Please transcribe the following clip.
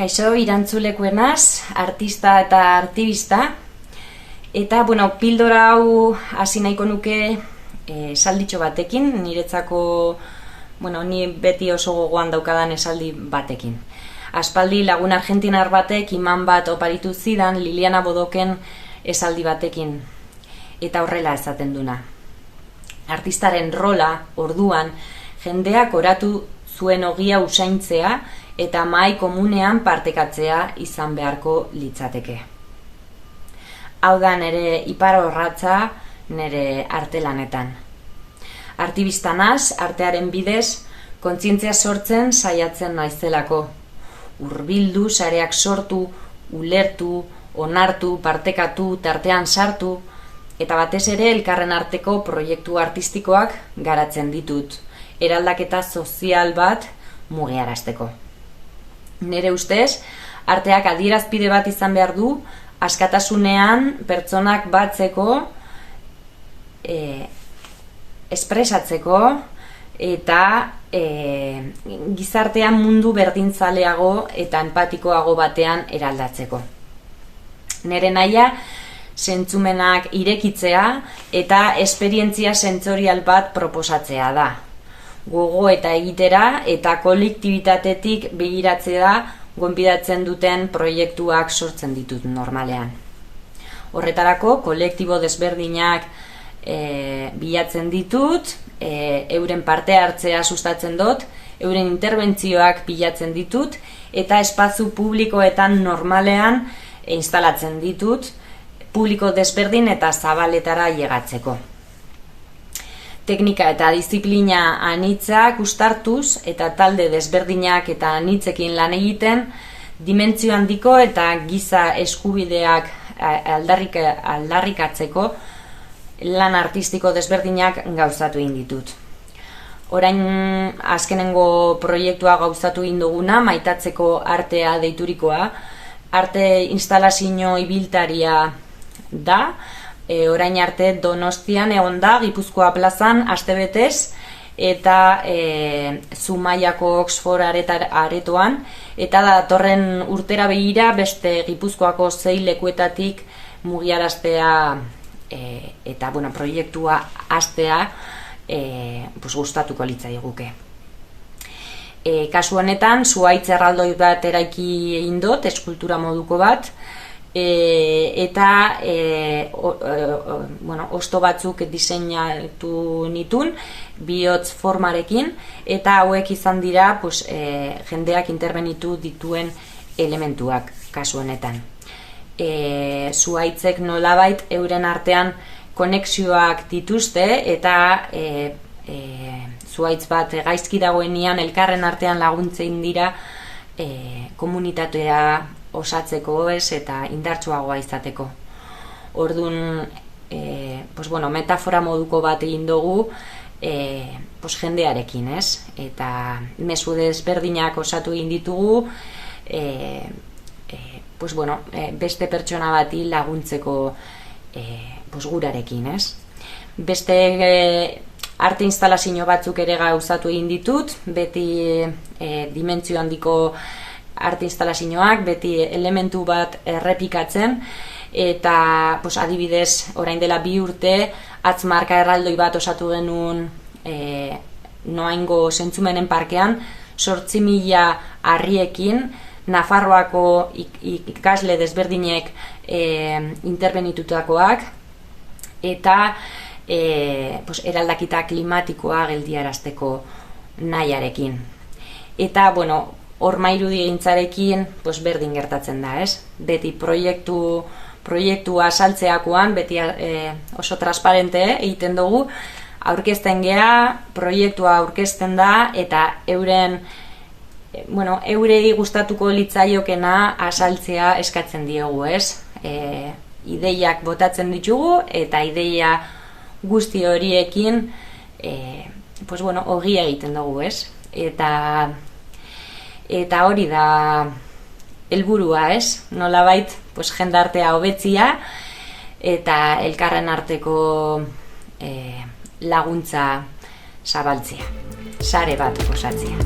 Kaixo, irantzulekuenaz, artista eta artibista. Eta, pildora hau hasi nahiko nuke esalditxo batekin, niretzako, ni beti oso gogoan daukadan esaldi batekin. Aspaldi lagun argentinar batek iman bat oparitu zidan Liliana Bodoken esaldi batekin. Eta horrela esaten duna. Artistaren rola, orduan, jendeak oratu zuen ogia usaintzea eta mahai komunean partekatzea izan beharko litzateke. Hau da nire ipar orratza nire artelanetan. Artibista naz, artearen bidez, kontzientzia sortzen saiatzen naizelako. Hurbildu, sareak sortu, ulertu, onartu, partekatu, tartean sartu, eta batez ere elkarren arteko proiektu artistikoak garatzen ditut, eraldaketa sozial bat mugiarazteko. Nire ustez, arteak adierazpide bat izan behar du, askatasunean pertsonak batzeko, espresatzeko eta gizartean mundu berdintzaleago eta empatikoago batean eraldatzeko. Nire nahia, zentzumenak irekitzea eta esperientzia sentsorial bat proposatzea da. Gogo eta egitera eta kolektibitatetik begiratzea gonbidatzen duten proiektuak sortzen ditut normalean. Horretarako kolektibo desberdinak bilatzen ditut, euren parte hartzea sustatzen dut, euren interbentzioak bilatzen ditut eta espazio publikoetan normalean instalatzen ditut, publiko desberdin eta zabaletara llegatzeko. Teknika eta disiplina anitzak ustartuz eta talde desberdinak eta anitzekin lan egiten, dimentsio handiko eta giza eskubideak aldarrikatzeko lan artistiko desberdinak gauzatu egin ditut. Orain azkenengo proiektua gauzatu egin duguna, maitatzeko artea deiturikoa, arte instalazio ibiltaria da, orain arte Donostian egon da, Gipuzkoa plazan, astebetez, eta Zumaiako Oxford aretoan, eta datorren urtera begira beste Gipuzkoako 6 lekuetatik mugiaraztea eta proiektua hastea gustatuko litzaiguke. Kasu honetan, zuhaitz erraldoi bat eraiki egin dut, eskultura moduko bat, eta hosto batzuk diseinatu nitun bihotz formarekin, eta hauek izan dira jendeak interbenitu dituen elementuak kasu honetan. Zuhaitzek nolabait euren artean konexioak dituzte eta zuhaitz bat gaizki dagoenean elkarren artean laguntzen dira komunitatea osatzeko eta indartsuagoa izateko. Orduan, metafora moduko bat egin dugu jendearekin, eta mezu desberdinak osatu egin ditugu beste pertsona bati laguntzeko gurarekin, Beste arte instalazio batzuk ere gauzatu egin ditut, beti dimentsio handiko arte instalazioak, beti elementu bat errepikatzen, eta adibidez, orain dela 2 urte, Atzmarka erraldoi bat osatu genuen Noaingo Zentzumenen parkean, 8.000 harriekin, Nafarroako ikasle desberdinek interbenitutakoak, eta eraldaketa klimatikoa geldiarazteko nahiarekin. Eta, hormairudi egintzarekin berdin gertatzen da, Beti proiektua saltzeakoan, beti oso transparente egiten dugu, aurkezten gea, proiektua aurkezten da, eta eurei gustatuko litzaiokena asaltzea eskatzen diogu, ideiak botatzen ditugu, eta ideia guzti horiekin ogia egiten dugu, eta hori da helburua, nolabait jendartea hobetzia eta elkarren arteko laguntza zabaltzea, sare bat osatzea.